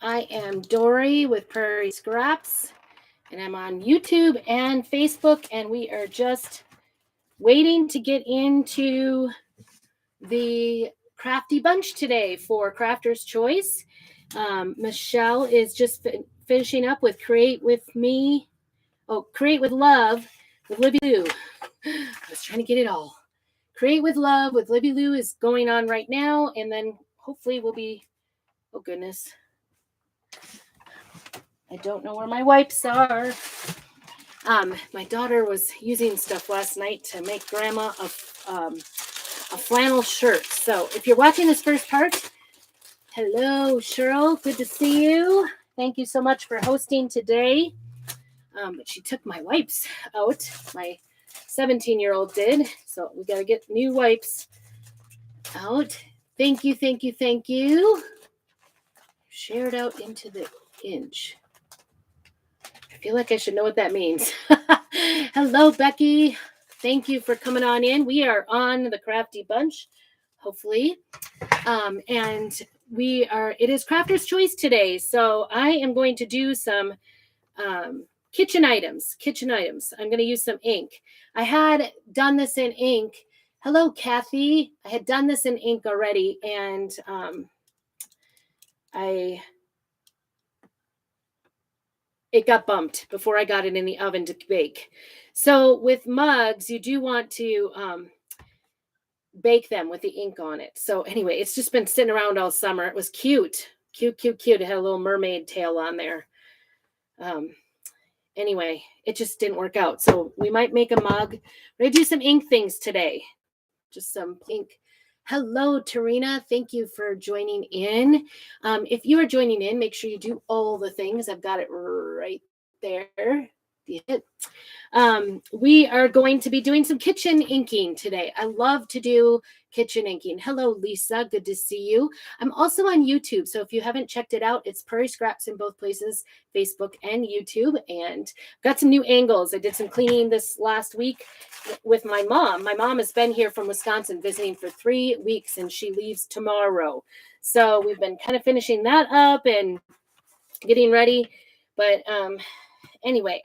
I am Dory with Prairie Scraps, and I'm on YouTube and Facebook, and we are just waiting to get into the crafty bunch today for Crafter's Choice. Michelle is just finishing up with Create with Me. Oh, Create with Love with Libby Lou. I was trying to get it all. Create with Love with Libby Lou is going on right now, and then hopefully we'll be. Oh goodness. I don't know where my wipes are. My daughter was using stuff last night to make Grandma a flannel shirt. So if you're watching this first part, hello, Cheryl. Good to see you. Thank you so much for hosting today. But she took my wipes out. My 17-year-old did. So we got to get new wipes out. Thank you, thank you, thank you. Shared out into the inch. I feel like I should know what that means. Hello, Becky. Thank you for coming on in. We are on the Crafty Bunch, hopefully. And it is Crafter's Choice today. So I am going to do some kitchen items. I'm going to use some ink. I had done this in ink. Hello, Kathy. I had done this in ink already, and it got bumped before I got it in the oven to bake. So with mugs, you do want to bake them with the ink on it. So anyway, it's just been sitting around all summer. It was cute. It had a little mermaid tail on there. Anyway, it just didn't work out. So we might make a mug. We're going to do some ink things today. Just some ink. Hello, Tarina. Thank you for joining in. If you are joining in, make sure you do all the things. I've got it right there. We are going to be doing some kitchen inking today. I love to do kitchen inking. Hello, Lisa. Good to see you. I'm also on YouTube. So if you haven't checked it out, it's Prairie Scraps in both places, Facebook and YouTube. And got some new angles. I did some cleaning this last week with my mom. My mom has been here from Wisconsin visiting for 3 weeks, and she leaves tomorrow. So we've been kind of finishing that up and getting ready. But anyway,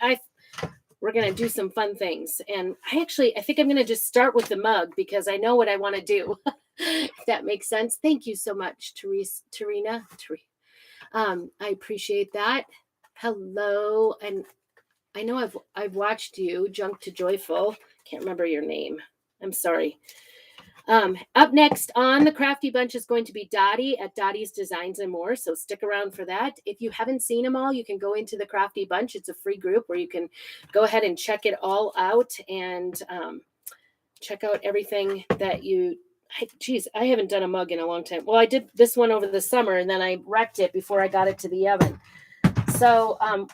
we're going to do some fun things. And I think I'm going to just start with the mug because I know what I want to do. If that makes sense. Thank you so much, Tarina. I appreciate that. Hello. And I know I've watched you, Junk to Joyful. Can't remember your name. I'm sorry. Up next on the Crafty Bunch is going to be Dottie at Dottie's Designs and More. So stick around for that. If you haven't seen them all, you can go into the Crafty Bunch. It's a free group where you can go ahead and check it all out and check out everything that I haven't done a mug in a long time. Well, I did this one over the summer and then I wrecked it before I got it to the oven. So I'm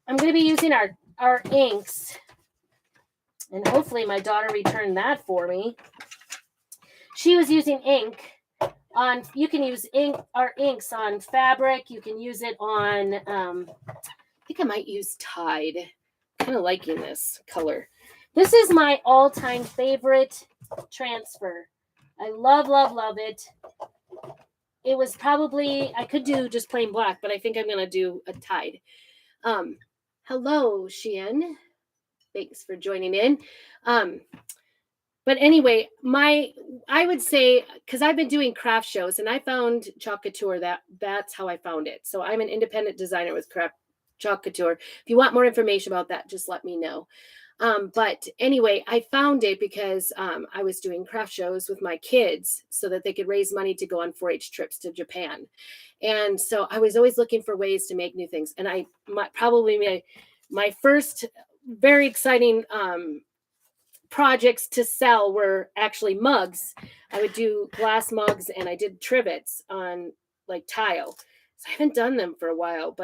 going to be using our inks, and hopefully my daughter returned that for me. She was using ink on, you can use our inks on fabric. You can use it on, I think I might use Tide. Kind of liking this color. This is my all-time favorite transfer. I love, love, love it. It was probably, I could do just plain black, but I think I'm going to do a Tide. Hello, Sheehan. Thanks for joining in. But anyway, I would say, because I've been doing craft shows and I found Chalk Couture, that's how I found it. So I'm an independent designer with Chalk Couture. If you want more information about that, just let me know. But anyway, I found it because I was doing craft shows with my kids so that they could raise money to go on 4-H trips to Japan. And so I was always looking for ways to make new things. And my first very exciting projects to sell were actually mugs. I would do glass mugs and I did trivets on like tile. So I haven't done them for a while,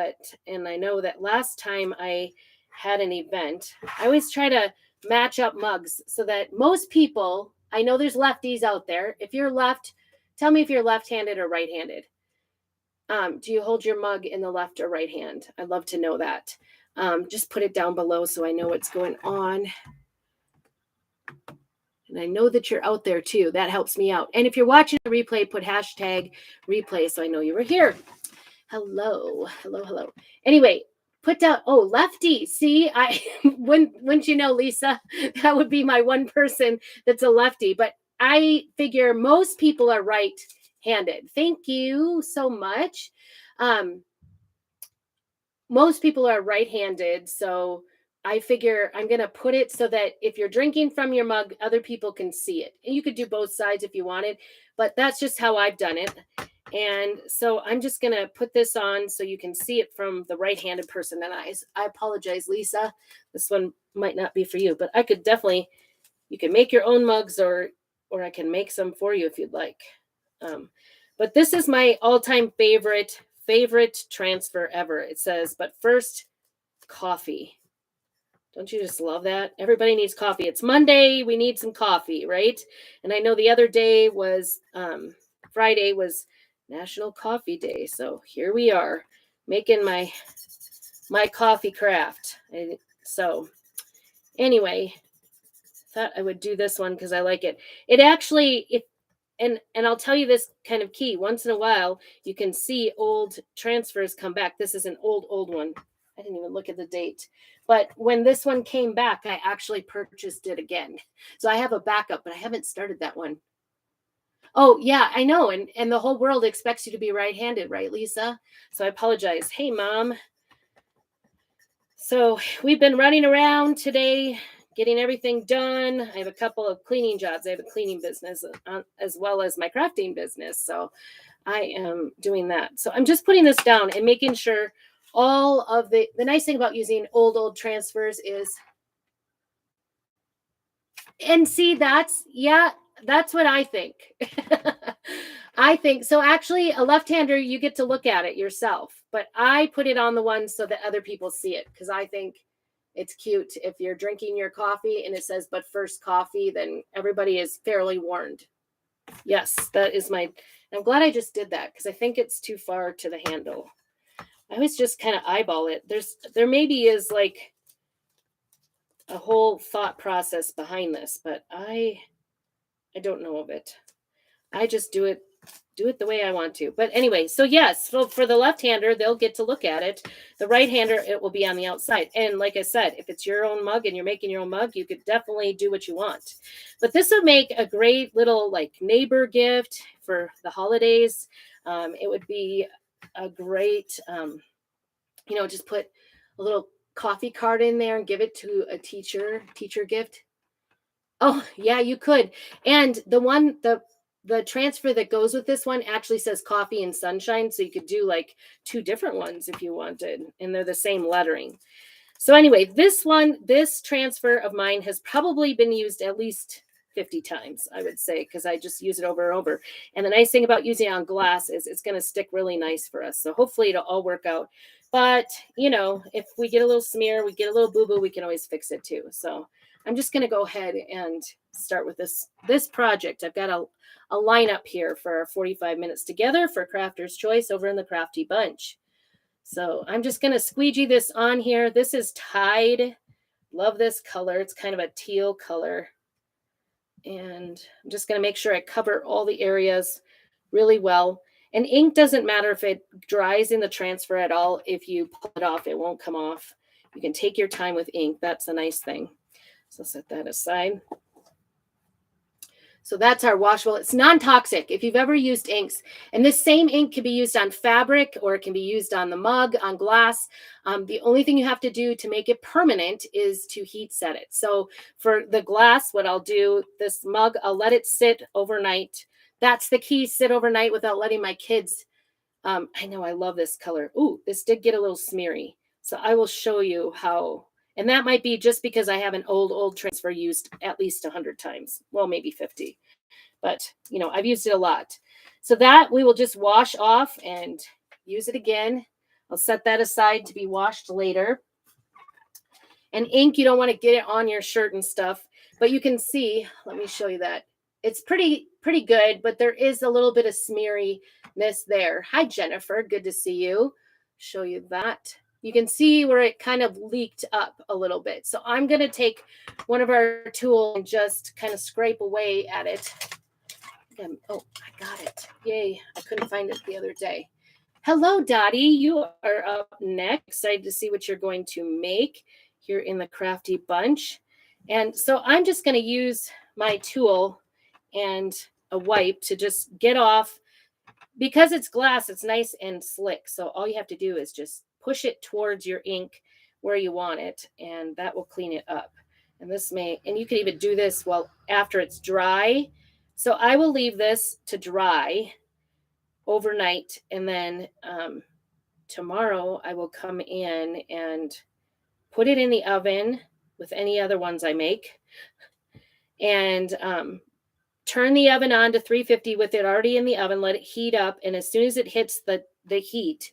and I know that last time I had an event, I always try to match up mugs so that most people, I know there's lefties out there. If you're left, tell me if you're left-handed or right-handed. Do you hold your mug in the left or right hand? I'd love to know that. Just put it down below so I know what's going on. And I know that you're out there too. That helps me out. And if you're watching the replay, put hashtag replay so I know you were here. Hello, hello, hello. Anyway, put down. Oh, lefty. See, I wouldn't you know, Lisa, that would be my one person that's a lefty. But I figure most people are right-handed. Thank you so much. Um, most people are right-handed, so I figure I'm going to put it so that if you're drinking from your mug, other people can see it. And you could do both sides if you wanted, but that's just how I've done it. And so I'm just going to put this on so you can see it from the right-handed person. And I apologize, Lisa. This one might not be for you, but I could definitely, you can make your own mugs, or I can make some for you if you'd like. But this is my all-time favorite transfer ever. It says, but first, coffee. Don't you just love that? Everybody needs coffee. It's Monday. We need some coffee, right? And I know the other day was Friday was National Coffee Day. So here we are making my coffee craft. So anyway, thought I would do this one because I like it. It actually, if and I'll tell you this kind of key. Once in a while, you can see old transfers come back. This is an old one. I didn't even look at the date. But when this one came back, I actually purchased it again. So I have a backup, but I haven't started that one. Oh, yeah, I know. And the whole world expects you to be right-handed, right, Lisa? So I apologize. Hey, Mom. So we've been running around today, getting everything done. I have a couple of cleaning jobs. I have a cleaning business as well as my crafting business. So I am doing that. So I'm just putting this down and making sure all of the nice thing about using old transfers is, and see, that's what I think. I think so. Actually, a left-hander, you get to look at it yourself, but I put it on the one so that other people see it because I think it's cute. If you're drinking your coffee and it says, but first coffee, then everybody is fairly warned. Yes, that is I'm glad I just did that because I think it's too far to the handle. I always just kind of eyeball it. There maybe is like a whole thought process behind this, but I don't know of it. I just do it the way I want to. But anyway, so yes, so for the left-hander, they'll get to look at it. The right-hander, it will be on the outside. And like I said, if it's your own mug and you're making your own mug, you could definitely do what you want. But this would make a great little like neighbor gift for the holidays. It would be a great, just put a little coffee card in there and give it to a teacher gift. Oh, yeah, you could. And the transfer that goes with this one actually says coffee and sunshine. So you could do like two different ones if you wanted, and they're the same lettering. So anyway, this transfer of mine has probably been used at least 50 times, I would say, because I just use it over and over. And the nice thing about using it on glass is it's going to stick really nice for us. So hopefully it'll all work out. But, if we get a little smear, we get a little boo-boo, we can always fix it too. So I'm just going to go ahead and start with this project. I've got a lineup here for our 45 minutes together for Crafter's Choice over in the Crafty Bunch. So I'm just going to squeegee this on here. This is Tide. Love this color. It's kind of a teal color. And I'm just going to make sure I cover all the areas really well. And ink doesn't matter if it dries in the transfer at all. If you pull it off, it won't come off. You can take your time with ink. That's a nice thing. So set that aside. So that's our washable. It's non-toxic. If you've ever used inks, and this same ink can be used on fabric or it can be used on the mug, on glass. The only thing you have to do to make it permanent is to heat set it. So for the glass, what I'll do, this mug, I'll let it sit overnight. That's the key, sit overnight without letting my kids. I know I love this color. Ooh, this did get a little smeary. So I will show you how. And that might be just because I have an old transfer used at least 100 times. Well, maybe 50. But, I've used it a lot. So that we will just wash off and use it again. I'll set that aside to be washed later. And ink, you don't want to get it on your shirt and stuff. But you can see, let me show you that. It's pretty good, but there is a little bit of smeariness there. Hi, Jennifer. Good to see you. Show you that. You can see where it kind of leaked up a little bit. So I'm going to take one of our tools and just kind of scrape away at it. Oh, I got it. Yay. I couldn't find it the other day. Hello, Dottie. You are up next. Excited to see what you're going to make here in the Crafty Bunch. And so I'm just going to use my tool and a wipe to just get off. Because it's glass, it's nice and slick. So all you have to do is just push it towards your ink where you want it, and that will clean it up. And you can even do this after it's dry. So I will leave this to dry overnight, and then tomorrow I will come in and put it in the oven with any other ones I make, and turn the oven on to 350 with it already in the oven. Let it heat up, and as soon as it hits the heat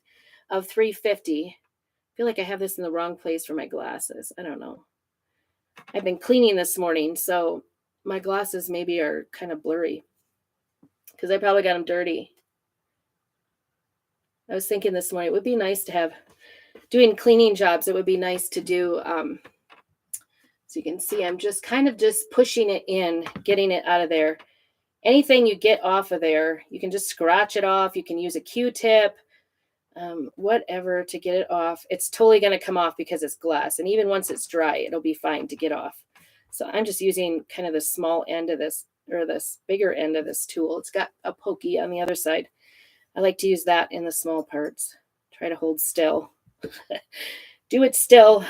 of 350, I feel like I have this in the wrong place for my glasses. I don't know. I've been cleaning this morning, so my glasses maybe are kind of blurry because I probably got them dirty. I was thinking this morning it would be nice to have, doing cleaning jobs, it would be nice to do, so you can see I'm just kind of just pushing it in, getting it out of there. Anything you get off of there, you can just scratch it off. You can use a Q-tip, whatever to get it off. It's totally going to come off because it's glass. And even once it's dry, it'll be fine to get off. So I'm just using kind of the small end of this, or this bigger end of this tool. It's got a pokey on the other side. I like to use that in the small parts. Try to hold still. Do it still.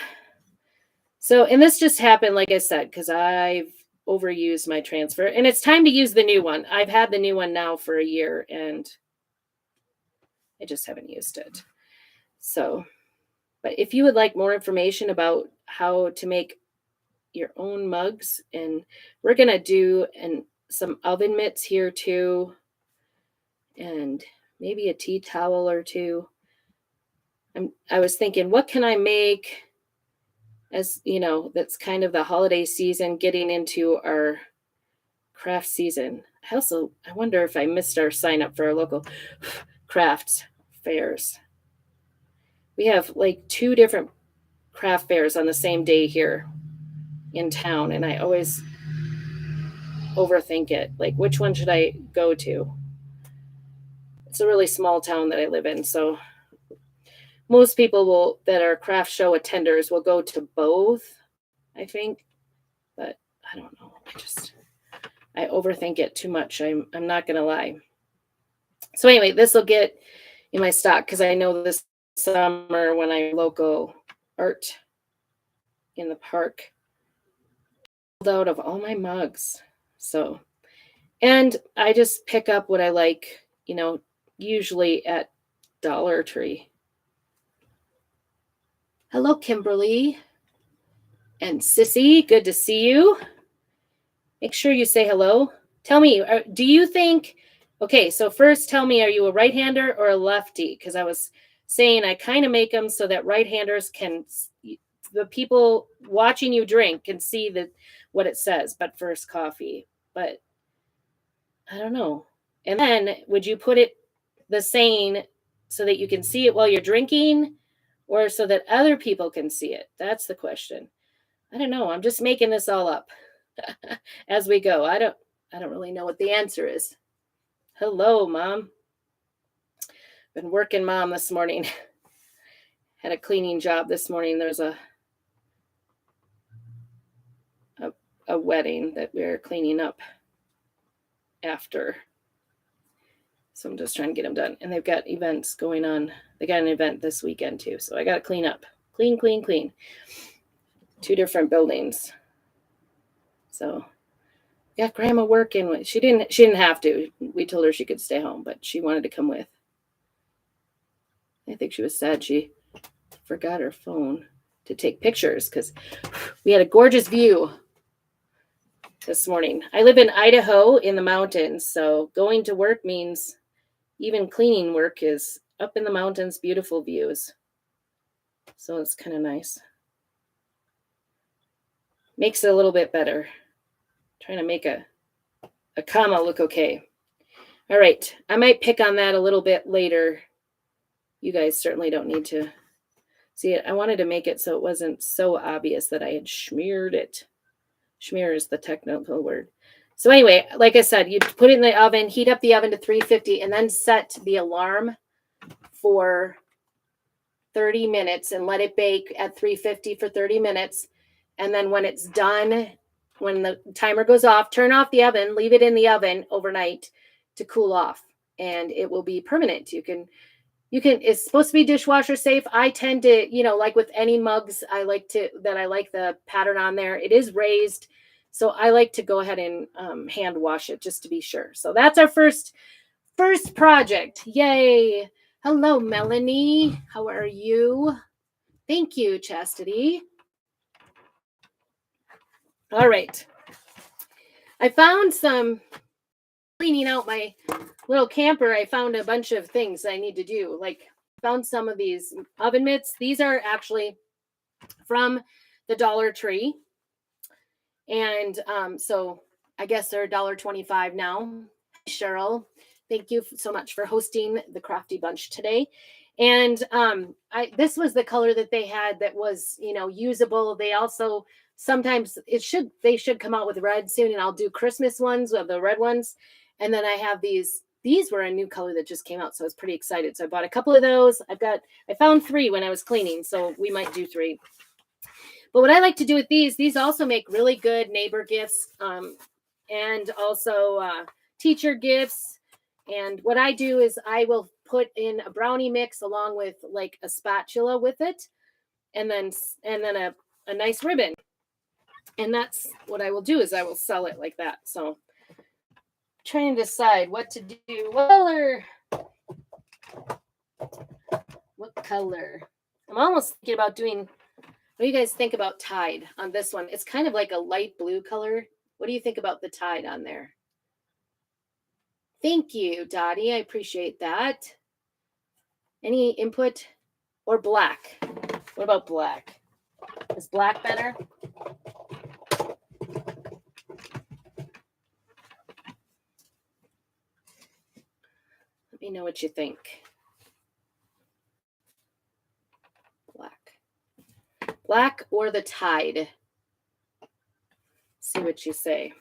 So, and this just happened, like I said, because I've overused my transfer, and it's time to use the new one. I've had the new one now for a year, and I just haven't used it. So, but if you would like more information about how to make your own mugs, and we're going to do some oven mitts here too, and maybe a tea towel or two. I was thinking, what can I make as, that's kind of the holiday season, getting into our craft season. I wonder if I missed our sign up for our local crafts fairs. We have like 2 different craft fairs on the same day here in town, and I always overthink it. Like, which one should I go to? It's a really small town that I live in, so most people that are craft show attenders will go to both, I think, but I don't know. I overthink it too much. I'm not gonna lie. So anyway, this will get in my stock because I know this summer when I local art in the park, out of all my mugs. So, and I just pick up what I like, usually at Dollar Tree. Hello, Kimberly and Sissy. Good to see you. Make sure you say hello. Tell me, do you think, okay, so first tell me, are you a right-hander or a lefty? Because I was saying I kind of make them so that right-handers the people watching you drink can see what it says, but first coffee. But I don't know. And then would you put it the same so that you can see it while you're drinking, or so that other people can see it? That's the question. I don't know. I'm just making this all up as we go. I don't really know what the answer is. Hello, Mom. Been working, Mom, this morning. Had a cleaning job this morning. There's a wedding that we're cleaning up after. So I'm just trying to get them done. And they've got events going on. They got an event this weekend too. So I got to clean up. Clean. 2 different buildings. So got Grandma working. She didn't have to. We told her she could stay home, but she wanted to come with. I think she was sad she forgot her phone to take pictures because we had a gorgeous view this morning. I live in Idaho in the mountains, so going to work means even cleaning work is up in the mountains, beautiful views. So it's kind of nice. Makes it a little bit better. Trying to make a comma look okay. All right. I might pick on that a little bit later. You guys certainly don't need to see it. I wanted to make it so it wasn't so obvious that I had smeared it. Smear is the technical word. So anyway, like I said, you put it in the oven, heat up the oven to 350, and then set the alarm for 30 minutes and let it bake at 350 for 30 minutes. And then when it's done, when the timer goes off, turn off the oven, leave it in the oven overnight to cool off, and it will be permanent. You can, it's supposed to be dishwasher safe. I tend to, like with any mugs, I like the pattern on there. It is raised. So I like to go ahead and hand wash it just to be sure. So that's our first project. Yay. Hello, Melanie. How are you? Thank you, Chastity. All right. I found some cleaning out my little camper. I found a bunch of things I need to do. Like, found some of these oven mitts. These are actually from the Dollar Tree. And so I guess they're $1.25 now. Cheryl, thank you so much for hosting the Crafty Bunch today. And this was the color that they had that was, usable. They also sometimes they should come out with red soon, and I'll do Christmas ones with the red ones. And then I have these were a new color that just came out, so I was pretty excited. So I bought a couple of those. I found 3 when I was cleaning, so we might do 3. But what I like to do with these also make really good neighbor gifts, and also teacher gifts. And what I do is I will put in a brownie mix along with like a spatula with it, and then a nice ribbon. And that's what I will do, is I will sell it like that. So trying to decide what to do. What color? I'm almost thinking about doing, what do you guys think about Tide on this one? It's kind of like a light blue color. What do you think about the Tide on there? Thank you, Dottie. I appreciate that. Any input? Or black? What about black? Is black better? Let me know what you think. Black or the Tide? See what you say.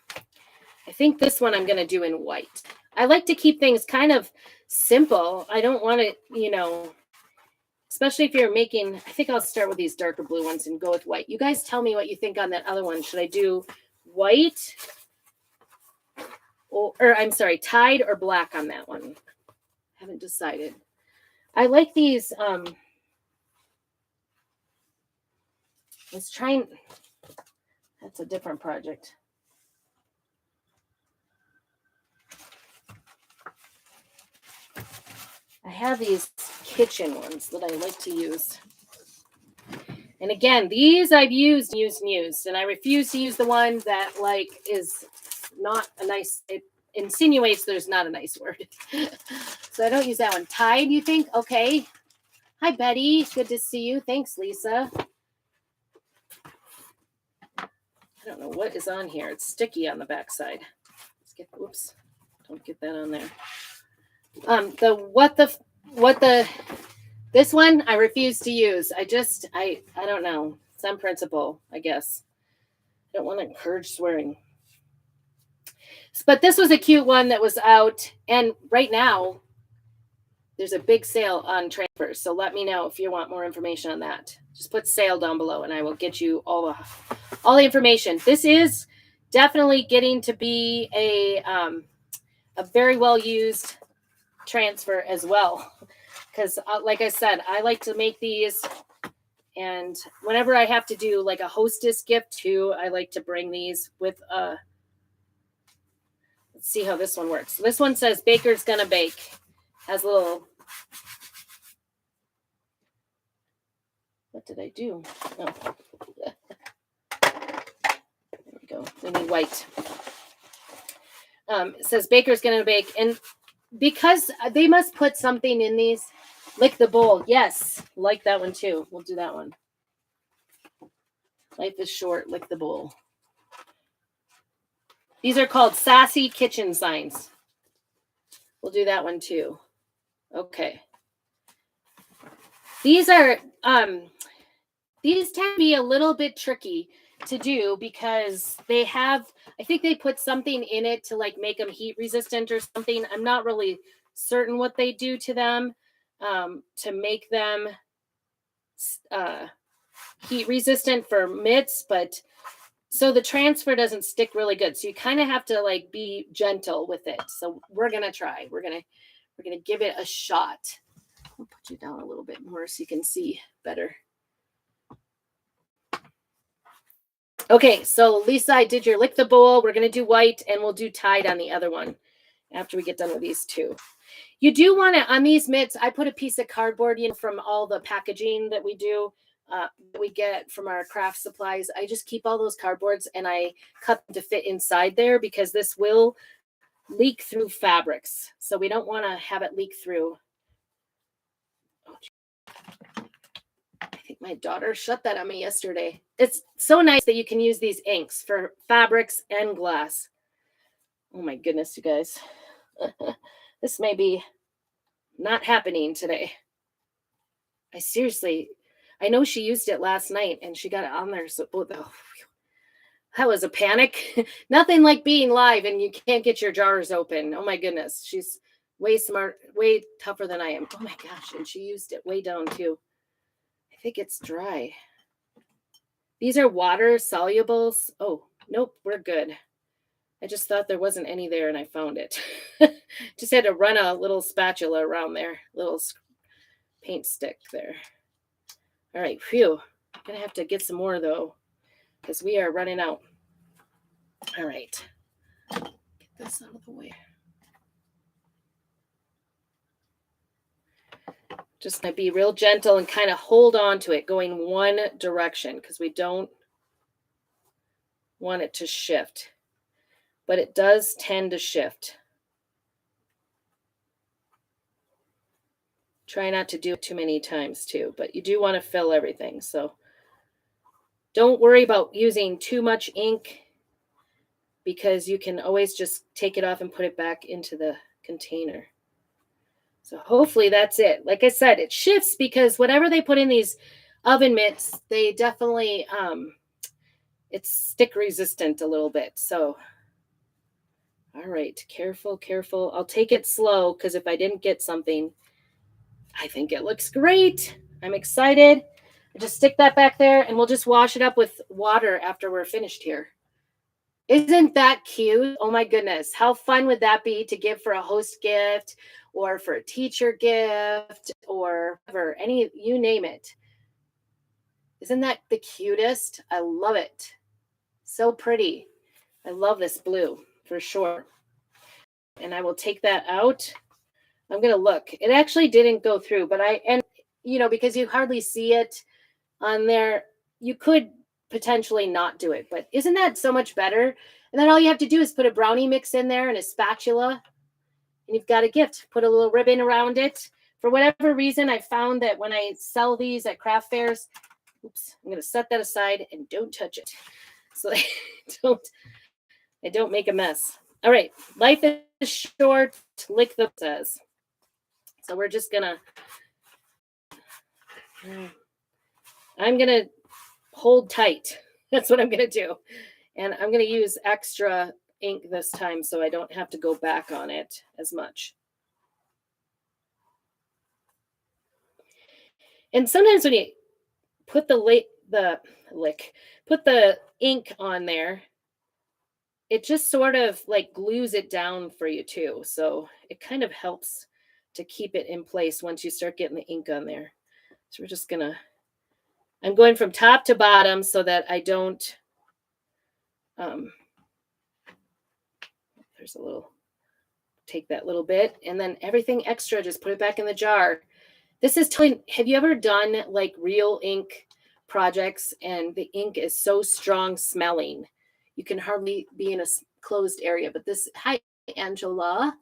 I think this one I'm going to do in white. I like to keep things kind of simple. I don't want it, especially if you're making, I think I'll start with these darker blue ones and go with white. You guys tell me what you think on that other one. Should I do white or I'm sorry, Tide or black on that one? Haven't decided. I like these. Let's try and, that's a different project. I have these kitchen ones that I like to use. And again, these I've used, and I refuse to use the one that like is not a nice, it insinuates there's not a nice word. So I don't use that one. Tide, you think? Okay. Hi, Betty. Good to see you. Thanks, Lisa. I don't know what is on here. It's sticky on the backside. Let's get, whoops. Don't get that on there. This one I refuse to use. I don't know. Some principle, I guess. I don't want to encourage swearing. But this was a cute one that was out, and right now there's a big sale on transfers. So let me know if you want more information on that. Just put sale down below and I will get you all the information. This is definitely getting to be a very well used transfer as well. Because like I said, I like to make these, and whenever I have to do like a hostess gift too, I like to bring these with let's see how this one works. This one says Baker's Gonna Bake. Has a little, what did I do? Oh. There we go. We need white. It says Baker's Gonna Bake. And because they must put something in these, lick the bowl. Yes, like that one too. We'll do that one. Life is short, lick the bowl. These are called sassy kitchen signs. We'll do that one too. Okay. These are these tend to be a little bit tricky to do because they have, I think they put something in it to like make them heat resistant or something. I'm not really certain what they do to them, to make them heat resistant for mitts, but so the transfer doesn't stick really good. So you kind of have to like be gentle with it. So we're gonna try. We're gonna give it a shot. I'll put you down a little bit more so you can see better. Okay, so Lisa, I did your lick the bowl. We're gonna do white and we'll do tide on the other one after we get done with these two. You do want to, on these mitts, I put a piece of cardboard, from all the packaging that we do, that we get from our craft supplies. I just keep all those cardboards and I cut them to fit inside there because this will leak through fabrics. So we don't want to have it leak through. I think my daughter shut that on me yesterday. It's so nice that you can use these inks for fabrics and glass. Oh my goodness, you guys. This may be not happening today. I know she used it last night and she got it on there. So that was a panic. Nothing like being live and you can't get your jars open. Oh my goodness. She's way smart, way tougher than I am. Oh my gosh. And she used it way down too. I think it's dry. These are water solubles. Oh, nope, we're good. I just thought there wasn't any there and I found it. Just had to run a little spatula around there, little paint stick there. All right, phew. I'm going to have to get some more though, because we are running out. All right. Get this out of the way. Just going to be real gentle and kind of hold on to it going one direction because we don't want it to shift. But it does tend to shift. Try not to do it too many times too, but you do want to fill everything. So don't worry about using too much ink because you can always just take it off and put it back into the container. So hopefully that's it. Like I said, it shifts because whatever they put in these oven mitts, they definitely, it's stick resistant a little bit. So, all right, careful. I'll take it slow because if I didn't get something, I think it looks great. I'm excited. I just stick that back there and we'll just wash it up with water after we're finished here. Isn't that cute? Oh my goodness. How fun would that be to give for a host gift or for a teacher gift or whatever, you name it. Isn't that the cutest? I love it. So pretty. I love this blue for sure. And I will take that out. I'm going to look. It actually didn't go through, but because you hardly see it on there, you could potentially not do it, but isn't that so much better? And then all you have to do is put a brownie mix in there and a spatula and you've got a gift. Put a little ribbon around it. For whatever reason, I found that when I sell these at craft fairs, I'm going to set that aside and don't touch it. So I don't make a mess. All right. Life is short. Lick the says. So we're just going to, I'm going to hold tight. That's what I'm going to do. And I'm going to use extra ink this time so I don't have to go back on it as much. And sometimes when you put the ink on there, it just sort of like glues it down for you too. So it kind of helps to keep it in place once you start getting the ink on there. So we're just I'm going from top to bottom so that I don't, there's a little, take that little bit and then everything extra, just put it back in the jar. This is have you ever done like real ink projects and the ink is so strong smelling? You can hardly be in a closed area, but hi, Angela.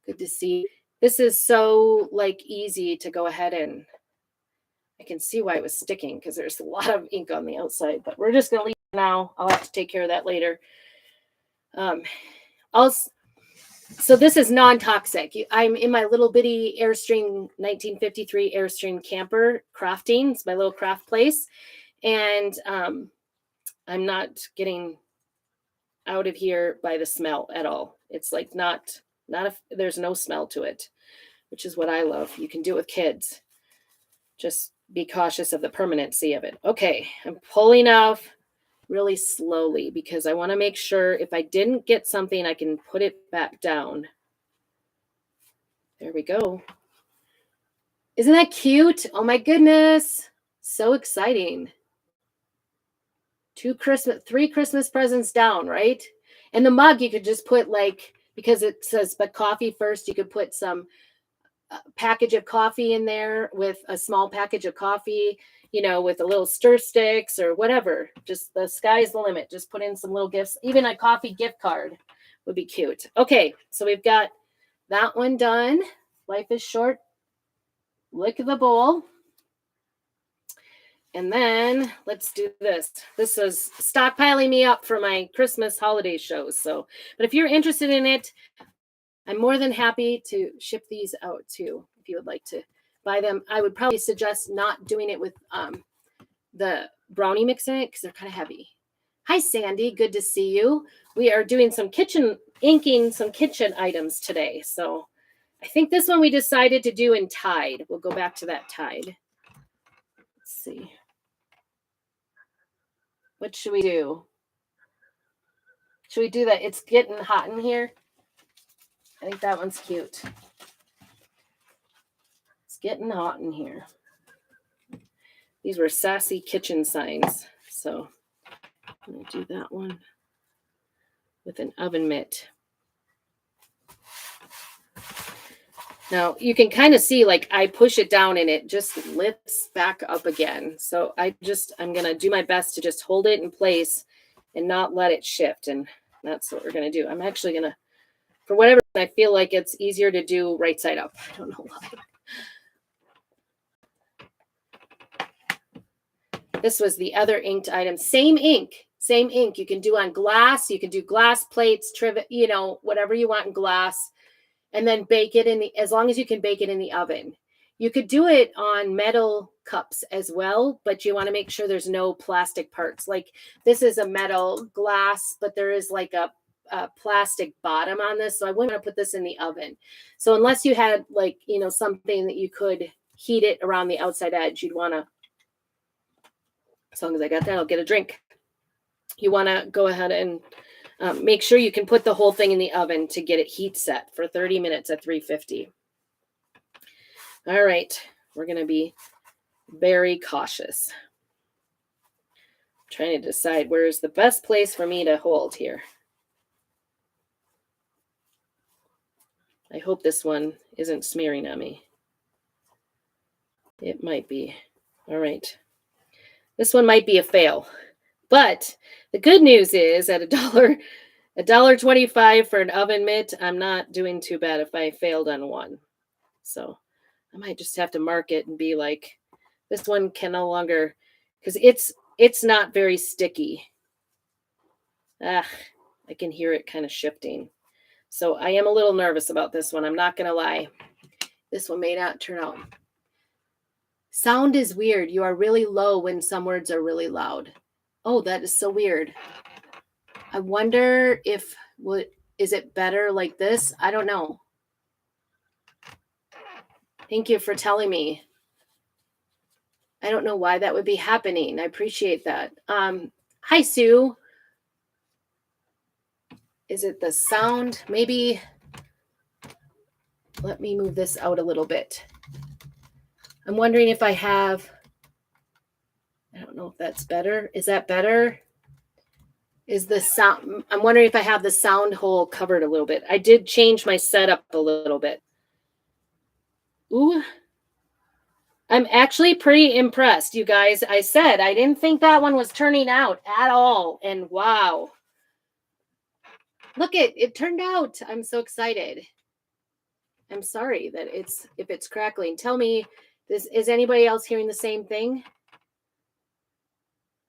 Good to see you. This is so like easy to go ahead and I can see why it was sticking because there's a lot of ink on the outside, but we're just going to leave it now. I'll have to take care of that later. So this is non-toxic. I'm in my little bitty Airstream 1953 Airstream camper crafting. It's my little craft place. And I'm not getting out of here by the smell at all. It's like there's no smell to it. which is what I love. You can do it with kids. Just be cautious of the permanency of it. Okay, I'm pulling off really slowly because I want to make sure if I didn't get something, I can put it back down. There we go. Isn't that cute? Oh my goodness. So exciting. 3 Christmas presents down, right? And the mug, you could just put like, because it says, but coffee first, you could put some package of coffee in there with a small package of coffee, with a little stir sticks or whatever. Just the sky's the limit. Just put in some little gifts. Even a coffee gift card would be cute. Okay, so we've got that one done. Life is short. Lick the bowl. And then let's do this. This is stockpiling me up for my Christmas holiday shows. So, but if you're interested in it, I'm more than happy to ship these out too. If you would like to buy them, I would probably suggest not doing it with the brownie mix in it because they're kind of heavy. Hi, Sandy. Good to see you. We are doing some inking some kitchen items today. So I think this one we decided to do in Tide. We'll go back to that Tide. Let's see. What should we do? Should we do that? It's getting hot in here. I think that one's cute. It's getting hot in here. These were sassy kitchen signs. So I'm going to do that one with an oven mitt. Now you can kind of see like I push it down and it just lifts back up again. So I'm going to do my best to just hold it in place and not let it shift. And that's what we're going to do. I'm actually going to, for whatever reason, I feel like it's easier to do right side up. I don't know why. This was the other inked item. Same ink. You can do on glass. You can do glass plates, whatever you want in glass. And then bake it as long as you can bake it in the oven. You could do it on metal cups as well, but you want to make sure there's no plastic parts. Like this is a metal glass, but there is like a plastic bottom on this. So I wouldn't want to put this in the oven. So unless you had like, something that you could heat it around the outside edge, you'd want to, as long as I got that, I'll get a drink. You want to go ahead and make sure you can put the whole thing in the oven to get it heat set for 30 minutes at 350. All right, we're going to be very cautious. I'm trying to decide where's the best place for me to hold here. I hope this one isn't smearing on me. It might be. All right. This one might be a fail. But the good news is at $1.25 for an oven mitt, I'm not doing too bad if I failed on one. So I might just have to mark it and be like, this one can no longer, because it's not very sticky. I can hear it kind of shifting. So I am a little nervous about this one. I'm not going to lie. This one may not turn out. Sound is weird. You are really low when some words are really loud. Oh, that is so weird. I wonder is it better like this? I don't know. Thank you for telling me. I don't know why that would be happening. I appreciate that. Hi, Sue. Is it the sound? Maybe. Let me move this out a little bit. I'm wondering if I have. I don't know if that's better. Is that better? Is the sound? I'm wondering if I have the sound hole covered a little bit. I did change my setup a little bit. Ooh. I'm actually pretty impressed, you guys. I said I didn't think that one was turning out at all. And wow. Look, it turned out. I'm so excited. I'm sorry that if it's crackling. Tell me, is anybody else hearing the same thing?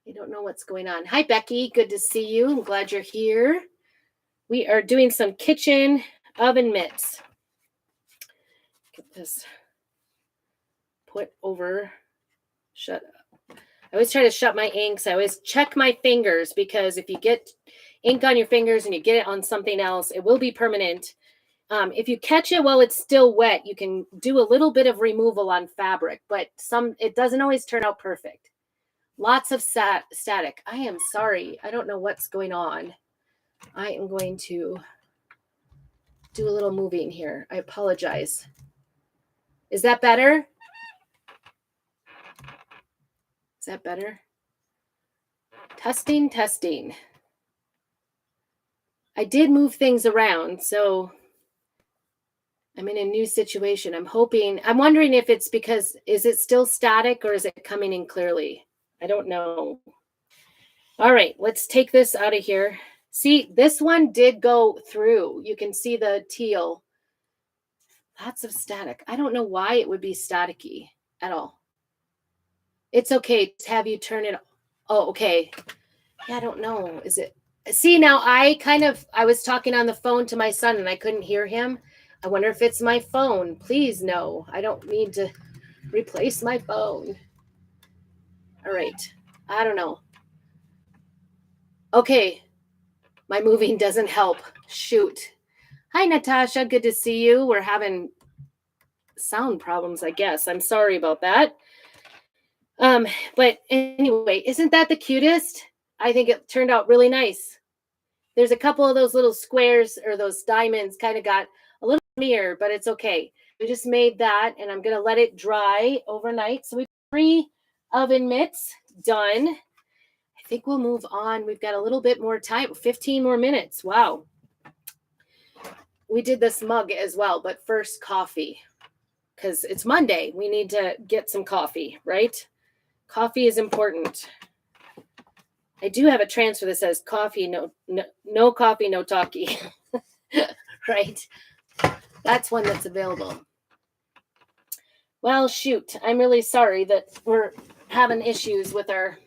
I don't know what's going on. Hi, Becky. Good to see you. I'm glad you're here. We are doing some kitchen oven mitts. Get this put over. Shut up. I always try to shut my inks. I always check my fingers because if you get ink on your fingers and you get it on something else, it will be permanent. If you catch it while it's still wet, you can do a little bit of removal on fabric, but it doesn't always turn out perfect. Lots of static. I am sorry. I don't know what's going on. I am going to do a little moving here. I apologize. Is that better? Is that better? Testing, testing. I did move things around, so I'm in a new situation. I'm wondering if it's because, is it still static or is it coming in clearly? I don't know. All right, let's take this out of here. See, this one did go through. You can see the teal. Lots of static. I don't know why it would be staticky at all. It's okay to have you turn it. Oh, okay. Yeah, I don't know. Is it? See, now I was talking on the phone to my son and I couldn't hear him. I wonder if it's my phone. Please, no. I don't need to replace my phone. All right. I don't know. Okay. My moving doesn't help. Shoot. Hi, Natasha. Good to see you. We're having sound problems, I guess. I'm sorry about that. But anyway, isn't that the cutest? I think it turned out really nice. There's a couple of those little squares or those diamonds kind of got a little near, but it's okay. We just made that and I'm going to let it dry overnight. So we've 3 oven mitts done. I think we'll move on. We've got a little bit more time, 15 more minutes. Wow. We did this mug as well, but first coffee because it's Monday. We need to get some coffee, right? Coffee is important. I do have a transfer that says coffee, no coffee, no talkie. Right? That's one that's available. Well, shoot. I'm really sorry that we're having issues with our...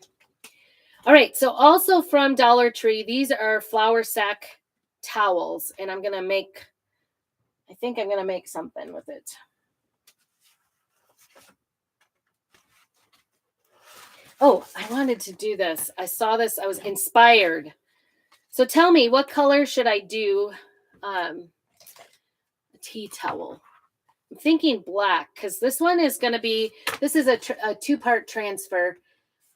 All right. So also from Dollar Tree, these are flour sack towels. And I think I'm going to make something with it. Oh, I wanted to do this. I saw this. I was inspired. So tell me, what color should I do a tea towel? I'm thinking black because this one is going to be, this is a 2-part transfer.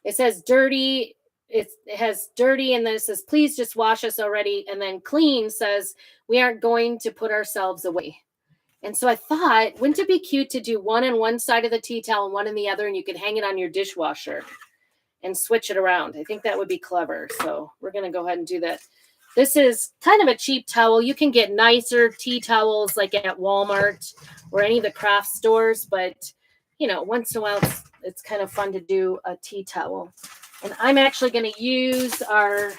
It says dirty. It has dirty and then it says, please just wash us already. And then clean says, we aren't going to put ourselves away. And so I thought, wouldn't it be cute to do one on one side of the tea towel and one on the other, and you could hang it on your dishwasher and switch it around. I think that would be clever. So we're going to go ahead and do that. This is kind of a cheap towel. You can get nicer tea towels like at Walmart or any of the craft stores. But, once in a while, it's kind of fun to do a tea towel. And I'm actually going to use our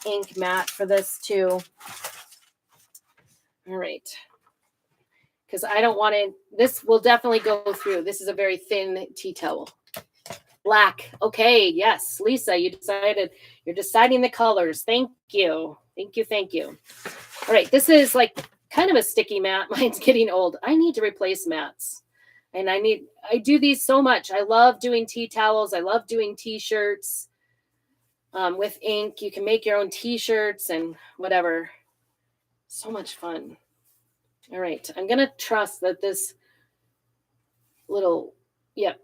ink mat for this too. All right. Because I don't want it. This will definitely go through. This is a very thin tea towel. Black. Okay. Yes. Lisa, you're deciding the colors. Thank you. Thank you. All right. This is like kind of a sticky mat. Mine's getting old. I need to replace mats. And I do these so much. I love doing tea towels. I love doing t-shirts with ink. You can make your own t-shirts and whatever. So much fun. All right. I'm going to trust that this little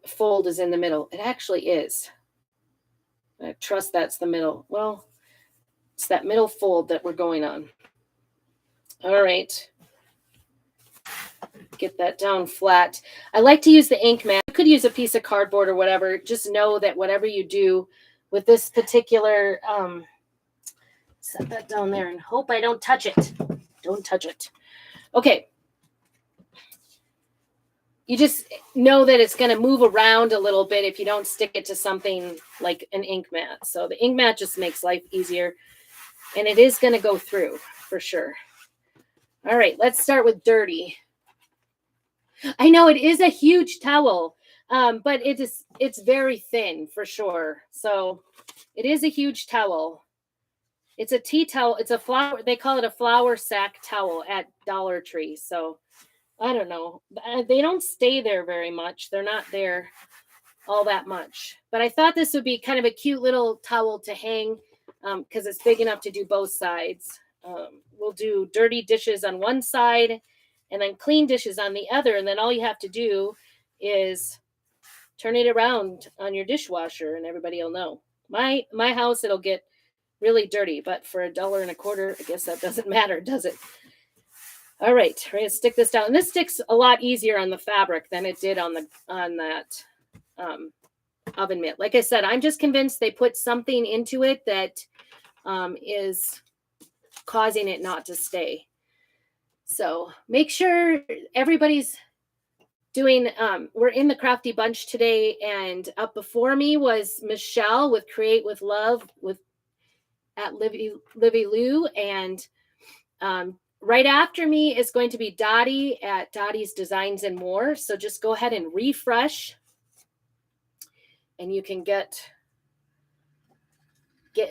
fold is in the middle. It actually is. I trust that's the middle. Well, it's that middle fold that we're going on. All right. Get that down flat. I like to use the ink mat. You could use a piece of cardboard or whatever. Just know that whatever you do with this particular, set that down there and hope I don't touch it. Don't touch it. Okay. You just know that it's going to move around a little bit if you don't stick it to something like an ink mat. So the ink mat just makes life easier. And it is going to go through for sure. All right, let's start with dirty. I know it is a huge towel, but it's very thin for sure. So it is a huge towel. It's a tea towel. It's a flower. They call it a flour sack towel at Dollar Tree. So I don't know. They don't stay there very much. They're not there all that much. But I thought this would be kind of a cute little towel to hang because it's big enough to do both sides. we'll do dirty dishes on one side and then clean dishes on the other. And then all you have to do is turn it around on your dishwasher and everybody will know. My house, it'll get really dirty, but for $1.25, I guess that doesn't matter, does it? All right, we're gonna stick this down. And this sticks a lot easier on the fabric than it did on that oven mitt. Like I said, I'm just convinced they put something into it that is causing it not to stay. So make sure everybody's doing, we're in the Crafty Bunch today, and up before me was Michelle with Create with Love at Livy Lou, and right after me is going to be Dottie at Dottie's Designs and More. So just go ahead and refresh, and you can get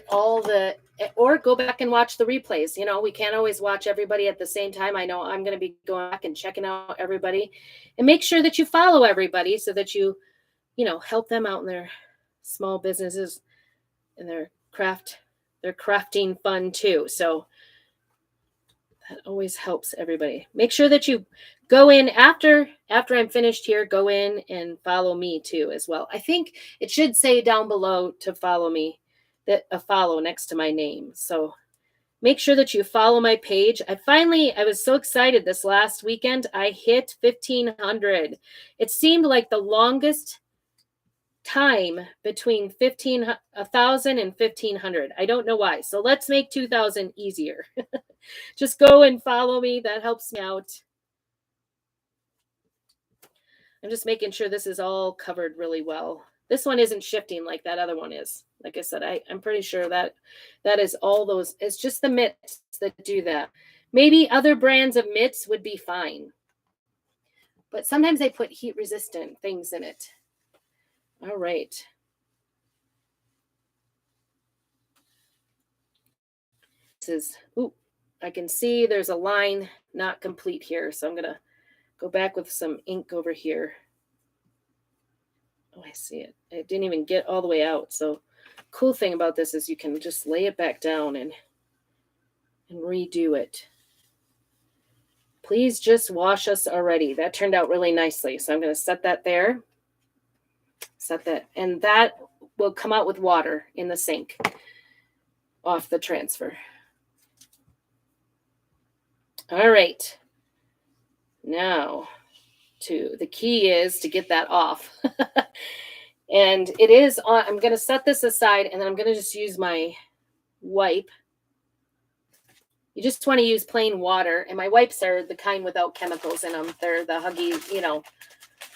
all the, or go back and watch the replays. You know, we can't always watch everybody at the same time. I know I'm going to be going back and checking out everybody, and make sure that you follow everybody so that you help them out in their small businesses and their crafting fun too. So that always helps everybody. Make sure that you go in after I'm finished here, go in and follow me too as well. I think it should say down below to follow me, that a follow next to my name. So make sure that you follow my page. I was so excited this last weekend. I hit 1,500. It seemed like the longest time between 1,000 and 1,500. I don't know why. So let's make 2,000 easier. Just go and follow me. That helps me out. I'm just making sure this is all covered really well. This one isn't shifting like that other one is. Like I said, I'm pretty sure that is all those. It's just the mitts that do that. Maybe other brands of mitts would be fine, but sometimes they put heat resistant things in it. All right. I can see there's a line not complete here. So I'm going to go back with some ink over here. Oh, I see it. It didn't even get all the way out. So cool thing about this is you can just lay it back down and redo it. Please just wash us already. That turned out really nicely. So I'm going to set that there. Set that. And that will come out with water in the sink off the transfer. All right. Now, the key is to get that off. And it is on. I'm going to set this aside, and then I'm going to just use my wipe. You just want to use plain water, and my wipes are the kind without chemicals in them. They're the Huggy,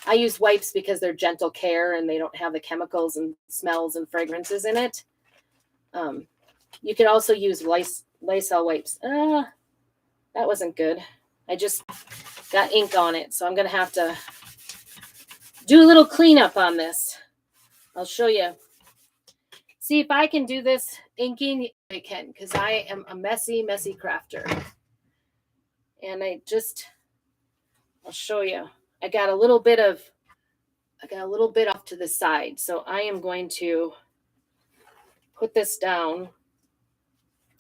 I use wipes because they're gentle care and they don't have the chemicals and smells and fragrances in it. You could also use Lysol wipes. That wasn't good. I just got ink on it, so I'm going to have to do a little cleanup on this. I'll show you. See if I can do this inking. I can, because I am a messy crafter. And I'll show you. I got a little bit off to the side. So I am going to put this down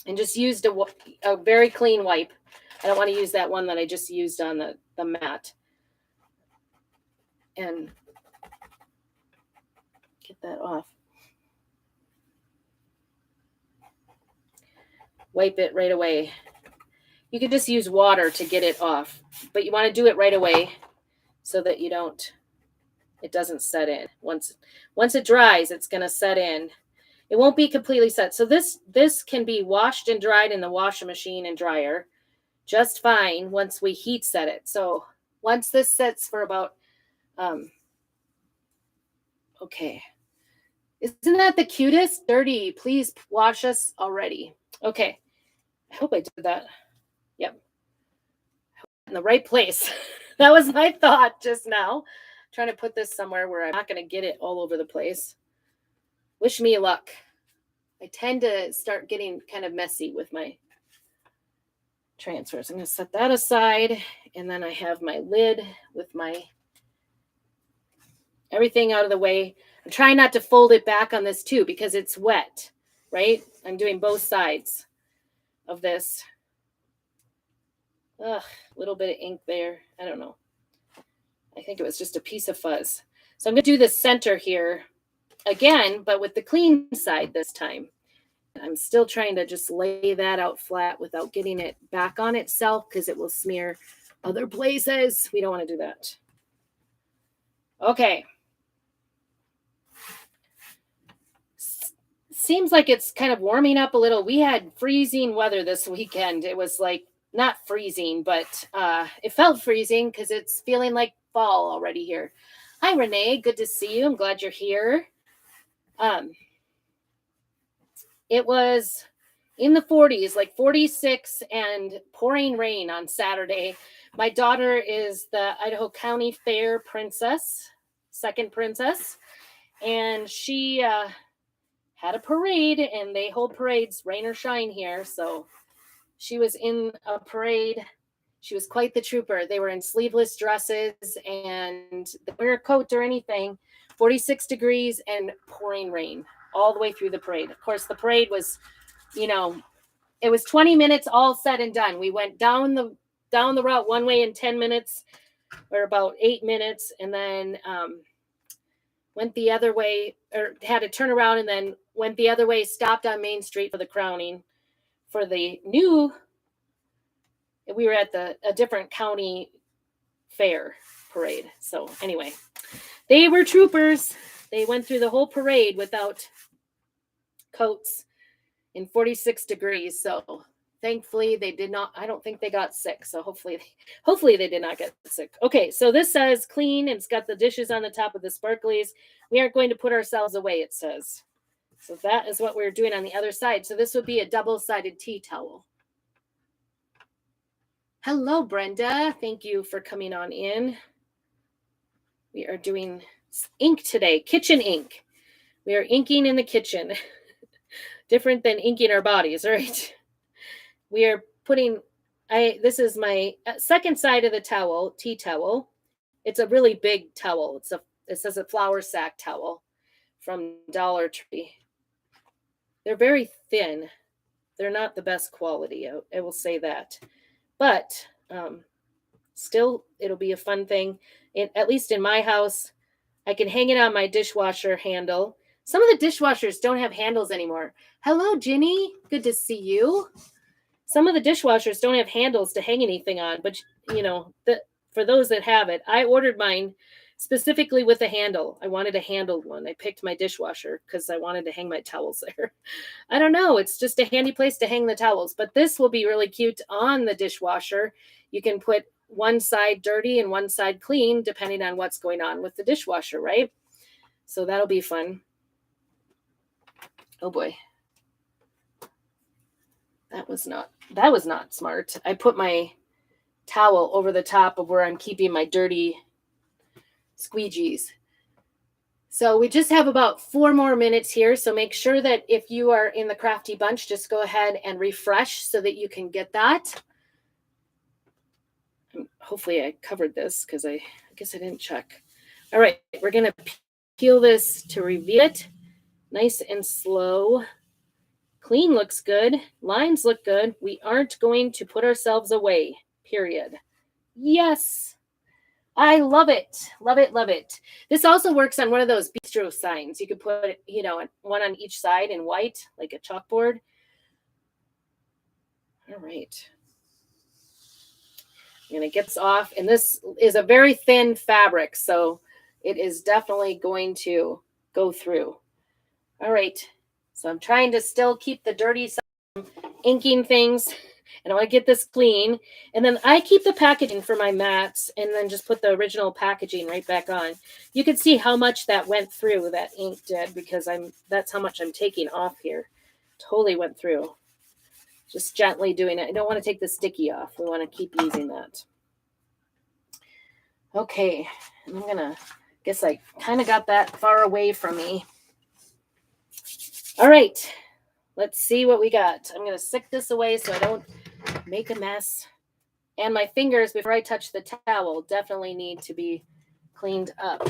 and just used a very clean wipe. I don't want to use that one that I just used on the mat. And get that off. Wipe it right away. You can just use water to get it off, but you want to do it right away so that it doesn't set in. Once it dries, it's going to set in. It won't be completely set. So this can be washed and dried in the washing machine and dryer just fine once we heat set it. So once this sets for about, okay. Isn't that the cutest? Dirty, please wash us already. Okay. I hope I did that. Yep. In the right place. That was my thought just now. Trying to put this somewhere where I'm not going to get it all over the place. Wish me luck. I tend to start getting kind of messy with my transfers. I'm going to set that aside. And then I have my lid with my everything out of the way. I'm trying not to fold it back on this too because it's wet, right? I'm doing both sides of this. Ugh, a little bit of ink there. I don't know. I think it was just a piece of fuzz. So I'm going to do the center here again, but with the clean side this time. I'm still trying to just lay that out flat without getting it back on itself because it will smear other places. We don't want to do that. Okay. Seems like it's kind of warming up a little. We had freezing weather this weekend. It was like not freezing, but it felt freezing because it's feeling like fall already here. Hi, Renee. Good to see you. I'm glad you're here. It was in the 40s, like 46 and pouring rain on Saturday. My daughter is the Idaho County Fair princess, second princess, and she had a parade, and they hold parades rain or shine here. So she was in a parade. She was quite the trooper. They were in sleeveless dresses and they wear a coat or anything. 46 degrees and pouring rain all the way through the parade. Of course, the parade was, it was 20 minutes all said and done. We went down the route one way in 10 minutes or about 8 minutes, and then went the other way, or had to turn around and then went the other way, stopped on Main Street for the crowning. For the new, we were at a different county fair parade. So anyway, they were troopers. They went through the whole parade without coats in 46 degrees. So thankfully they did not, I don't think they got sick. So hopefully they did not get sick. Okay. So this says clean, and it's got the dishes on the top of the sparklies. We aren't going to put ourselves away, it says. So that is what we're doing on the other side. So this would be a double-sided tea towel. Hello, Brenda. Thank you for coming on in. We are doing ink today, kitchen ink. We are inking in the kitchen. Different than inking our bodies, right? We are putting, this is my second side of the towel, tea towel. It's a really big towel. It says a flour sack towel from Dollar Tree. They're very thin. They're not the best quality. I will say that. But still, it'll be a fun thing. At least in my house, I can hang it on my dishwasher handle. Some of the dishwashers don't have handles anymore. Hello, Ginny. Good to see you. Some of the dishwashers don't have handles to hang anything on, but for those that have it, I ordered mine specifically with a handle. I wanted a handled one. I picked my dishwasher because I wanted to hang my towels there. I don't know. It's just a handy place to hang the towels, but this will be really cute on the dishwasher. You can put one side dirty and one side clean, depending on what's going on with the dishwasher, right? So that'll be fun. Oh boy. That was not smart. I put my towel over the top of where I'm keeping my dirty squeegees. So we just have about 4 more minutes here. So make sure that if you are in the Crafty Bunch, just go ahead and refresh so that you can get that. Hopefully I covered this because I guess I didn't check. All right, we're going to peel this to reveal it. Nice and slow. Clean looks good. Lines look good. We aren't going to put ourselves away, period. Yes. I love it. Love it. Love it. This also works on one of those bistro signs. You could put, one on each side in white, like a chalkboard. All right. I'm going to get this off. And this is a very thin fabric, so it is definitely going to go through. All right. So I'm trying to still keep the dirty side from inking things. And I want to get this clean. And then I keep the packaging for my mats and then just put the original packaging right back on. You can see how much that went through, that ink did, because that's how much I'm taking off here. Totally went through. Just gently doing it. I don't want to take the sticky off. We want to keep using that. Okay. I'm going to, guess I kind of got that far away from me. All right. Let's see what we got. I'm going to stick this away so I don't make a mess. And my fingers, before I touch the towel, definitely need to be cleaned up.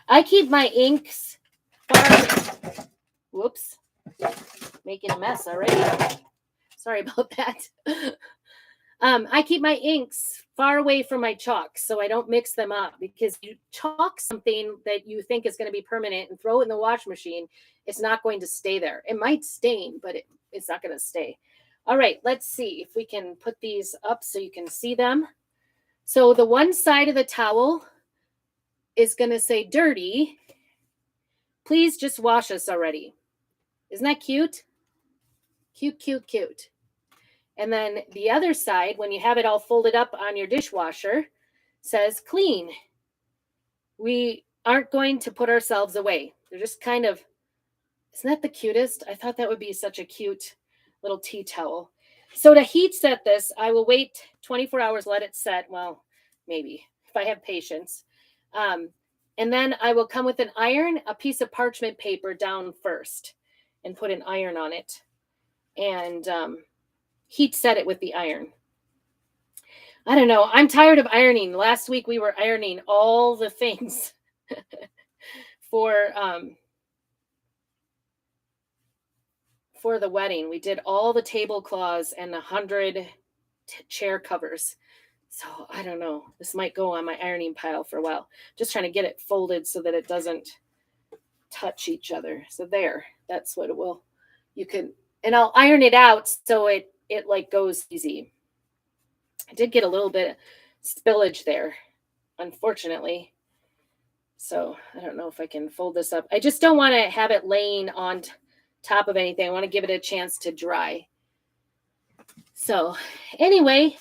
I keep my inks far. Whoops. Making a mess already. Sorry about that. I keep my inks far away from my chalks so I don't mix them up, because you chalk something that you think is going to be permanent and throw it in the wash machine, it's not going to stay there. It might stain, but it's not going to stay. All right, let's see if we can put these up so you can see them. So the one side of the towel is going to say dirty. Please just wash us already. Isn't that cute? Cute, cute, cute. And then the other side, when you have it all folded up on your dishwasher, says clean. We aren't going to put ourselves away. They're just kind of, isn't that the cutest? I thought that would be such a cute little tea towel. So to heat set this, I will wait 24 hours, let it set. Well, maybe if I have patience. And then I will come with an iron, a piece of parchment paper down first, and put an iron on it. And heat set it with the iron. I don't know. I'm tired of ironing. Last week we were ironing all the things for the wedding. We did all the tablecloths and 100 chair covers. So I don't know. This might go on my ironing pile for a while. Just trying to get it folded so that it doesn't touch each other. So there, that's what it will. You can, and I'll iron it out so it like goes easy. I did get a little bit of spillage there, unfortunately. So I don't know if I can fold this up. I just don't want to have it laying on top of anything. I want to give it a chance to dry. So anyway,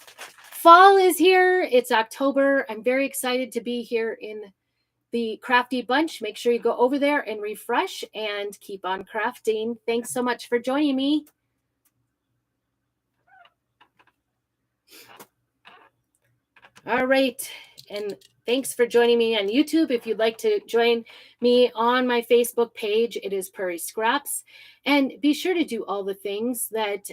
fall is here. It's October. I'm very excited to be here in the Crafty Bunch. Make sure you go over there and refresh and keep on crafting. Thanks so much for joining me. All right. And thanks for joining me on YouTube. If you'd like to join me on my Facebook page, it is Prairie Scraps. And be sure to do all the things that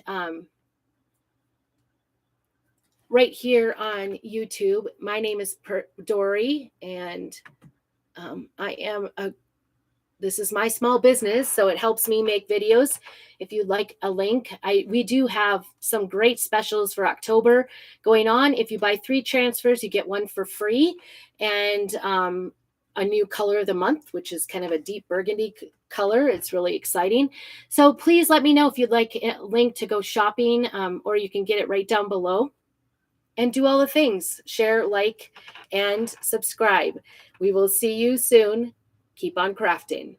right here on YouTube. My name is Dory, and I am this is my small business, so it helps me make videos. If you'd like a link, we do have some great specials for October going on. If you buy 3 transfers, you get 1 for free, and a new color of the month, which is kind of a deep burgundy color. It's really exciting. So please let me know if you'd like a link to go shopping, or you can get it right down below. And do all the things. Share, like, and subscribe. We will see you soon. Keep on crafting.